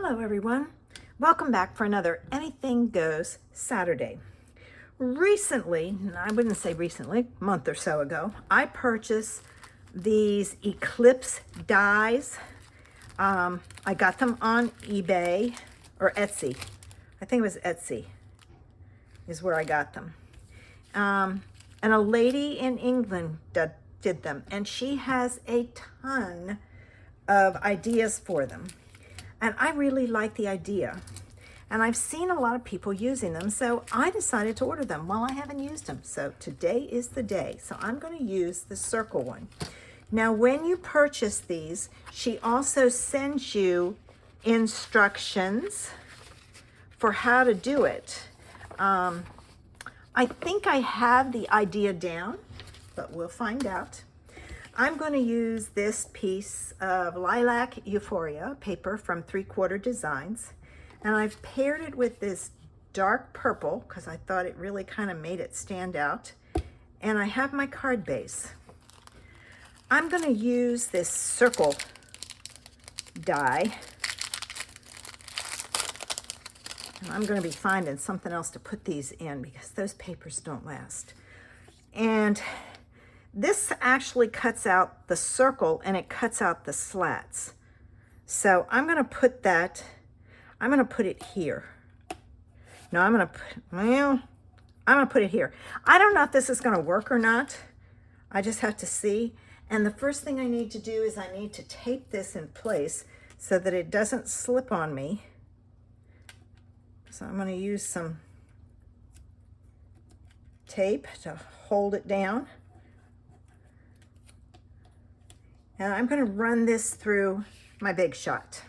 Hello everyone. Welcome back for another Anything Goes Saturday. Recently, I wouldn't say recently, a month or so ago, I purchased these eclipse dies. I got them on eBay or Etsy. I think it was Etsy is where I got them. And a lady in England did them, and she has a ton of ideas for them. And I really like the idea. And I've seen a lot of people using them, so I decided to order them. Well, I haven't used them, so today is the day. So I'm going to use the circle one. Now, when you purchase these, she also sends you instructions for how to do it. I think I have the idea down, but we'll find out. I'm going to use this piece of Lilac Euphoria paper from 3/4 Designs, and I've paired it with this dark purple because I thought it really kind of made it stand out, and I have my card base. I'm going to use this circle die, and I'm going to be finding something else to put these in because those papers don't last. And this actually cuts out the circle and it cuts out the slats. So I'm going to put that, I'm going to put it here. No, I'm going to put it here. I don't know if this is going to work or not. I just have to see. And the first thing I need to do is I need to tape this in place so that it doesn't slip on me. So I'm going to use some tape to hold it down. And I'm going to run this through my Big Shot.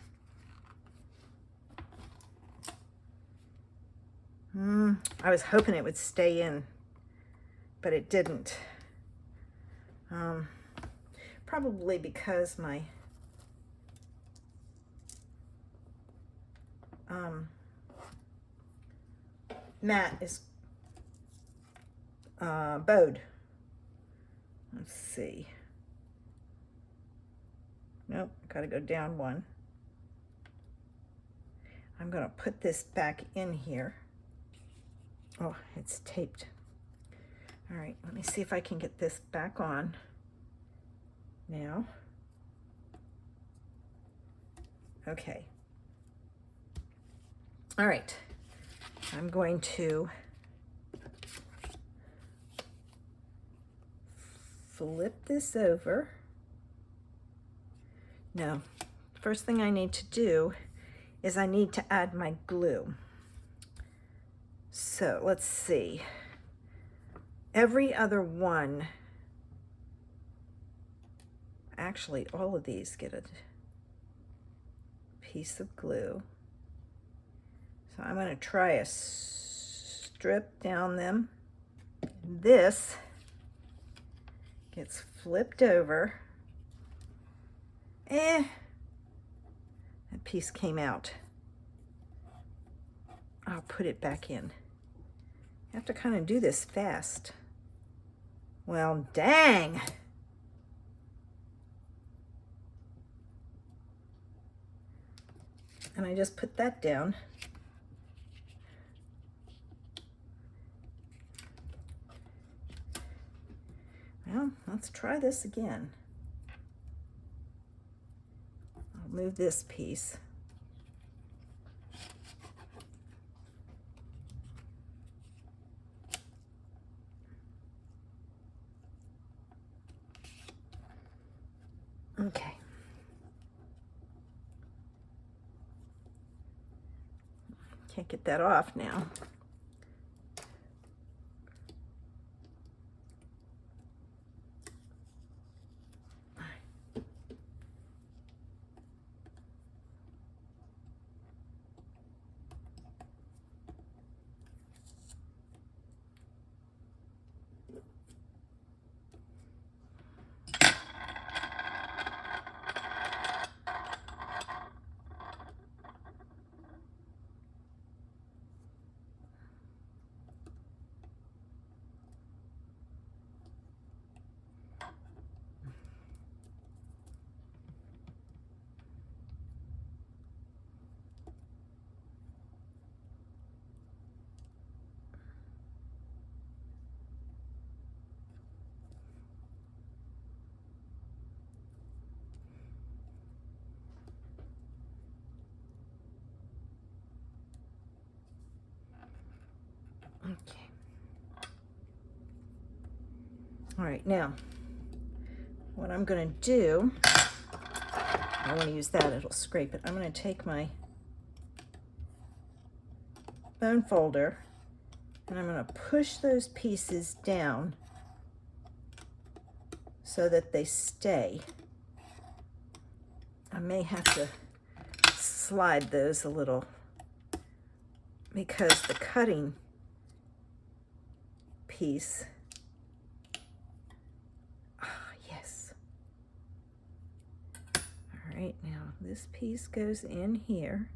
I was hoping it would stay in, but it didn't. Probably because my mat is bowed. Let's see. Nope, gotta go down one. I'm gonna put this back in here. Oh, it's taped. All right, let me see if I can get this back on now. Okay. All right, I'm going to flip this over. Now, first thing I need to do is I need to add my glue. So let's see. Every other one, actually all of these get a piece of glue. So I'm going to try a strip down them. This gets flipped over. That piece came out. I'll put it back in. I have to kind of do this fast. Well, dang. And I just put that down. Well, let's try this again. Move this piece. Okay. Can't get that off now. Okay. All right, now, what I'm gonna do, I wanna use that, it'll scrape it. I'm gonna take my bone folder and I'm gonna push those pieces down so that they stay. I may have to slide those a little because the cutting piece, yes. All right, now this piece goes in here.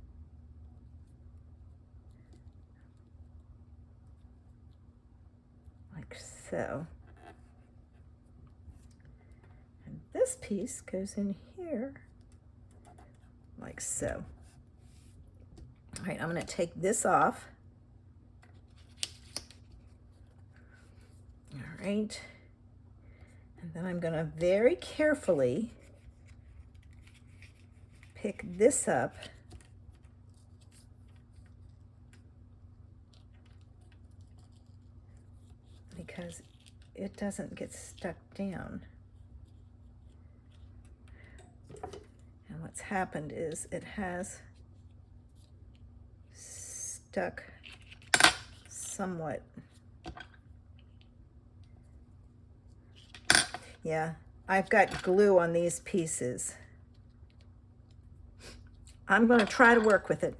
Like so. And this piece goes in here like so. All right, I'm going to take this off. All right. And then I'm going to very carefully pick this up because it doesn't get stuck down. And what's happened is it has stuck somewhat. Yeah, I've got glue on these pieces. I'm going to try to work with it.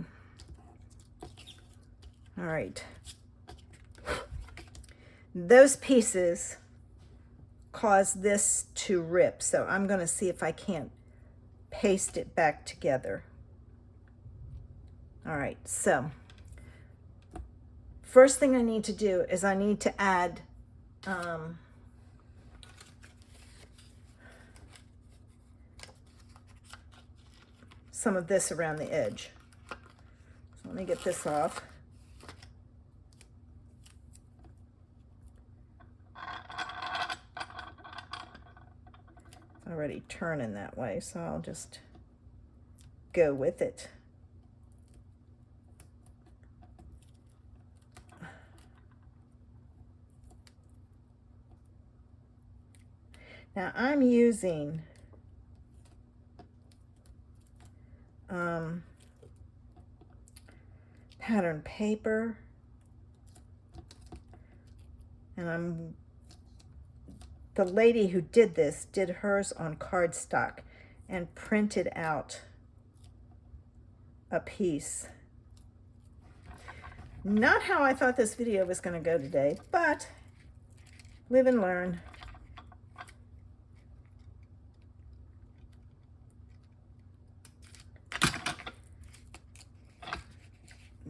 All right. Those pieces cause this to rip, so I'm going to see if I can't paste it back together. All right, so first thing I need to do is I need to add some of this around the edge. So let me get this off. It's already turning that way, so I'll just go with it. Now I'm using pattern paper, and the lady who did this did hers on cardstock and printed out a piece. Not how I thought this video was going to go today, but live and learn.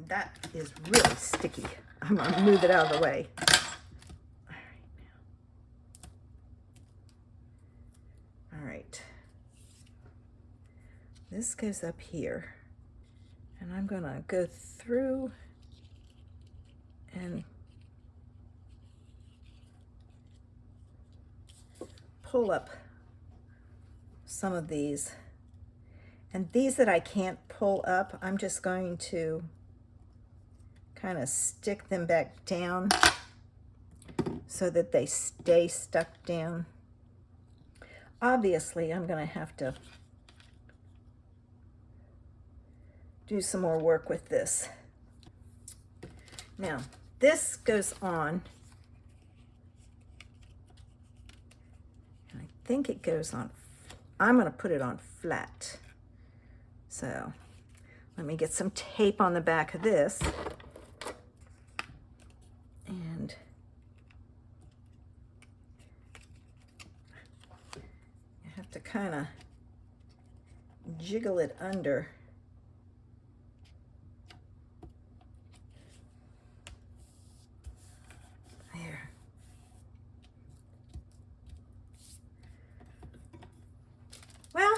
That is really sticky. I'm going to move it out of the way. All right. This goes up here, and I'm going to go through and pull up some of these. And these that I can't pull up, I'm just going to kind of stick them back down so that they stay stuck down. Obviously, I'm going to have to do some more work with this. Now, this goes on, and I think it goes on, I'm going to put it on flat. So let me get some tape on the back of this. And you have to kind of jiggle it under. There. Well,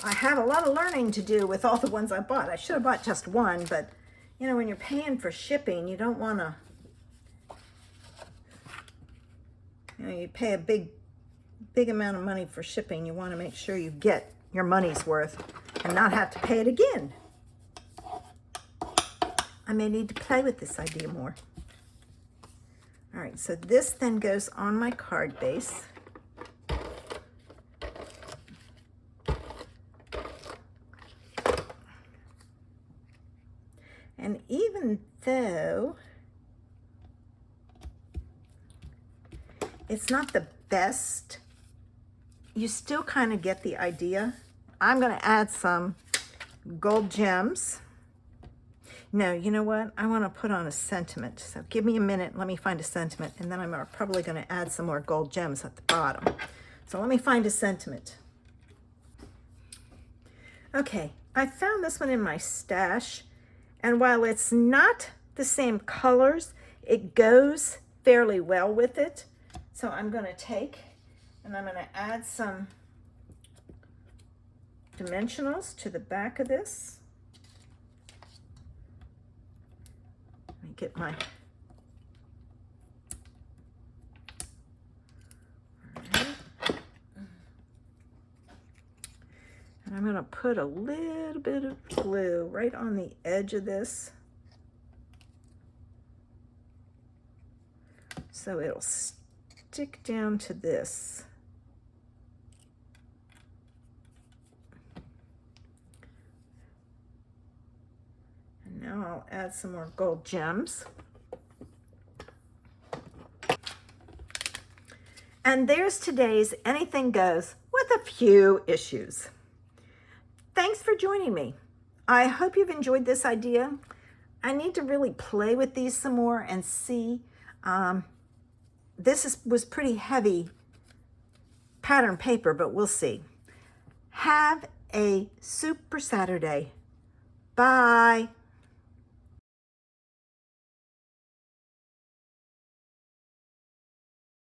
I have a lot of learning to do with all the ones I bought. I should have bought just one, but you know, when you're paying for shipping, you don't want to, you know, you pay a big amount of money for shipping. You want to make sure you get your money's worth and not have to pay it again. I may need to play with this idea more. All right, so this then goes on my card base. And even though it's not the best, you still kind of get the idea. I'm going to add some gold gems. No, you know what? I want to put on a sentiment. So give me a minute. Let me find a sentiment. And then I'm probably going to add some more gold gems at the bottom. So let me find a sentiment. Okay, I found this one in my stash. And while it's not the same colors, it goes fairly well with it. So I'm going to take and I'm going to add some dimensionals to the back of this. Let me get my... And I'm going to put a little bit of glue right on the edge of this so it'll stick down to this. And now I'll add some more gold gems. And there's today's Anything Goes with a few issues. Thanks for joining me. I hope you've enjoyed this idea. I need to really play with these some more and see. This was pretty heavy pattern paper, but we'll see. Have a super Saturday. Bye.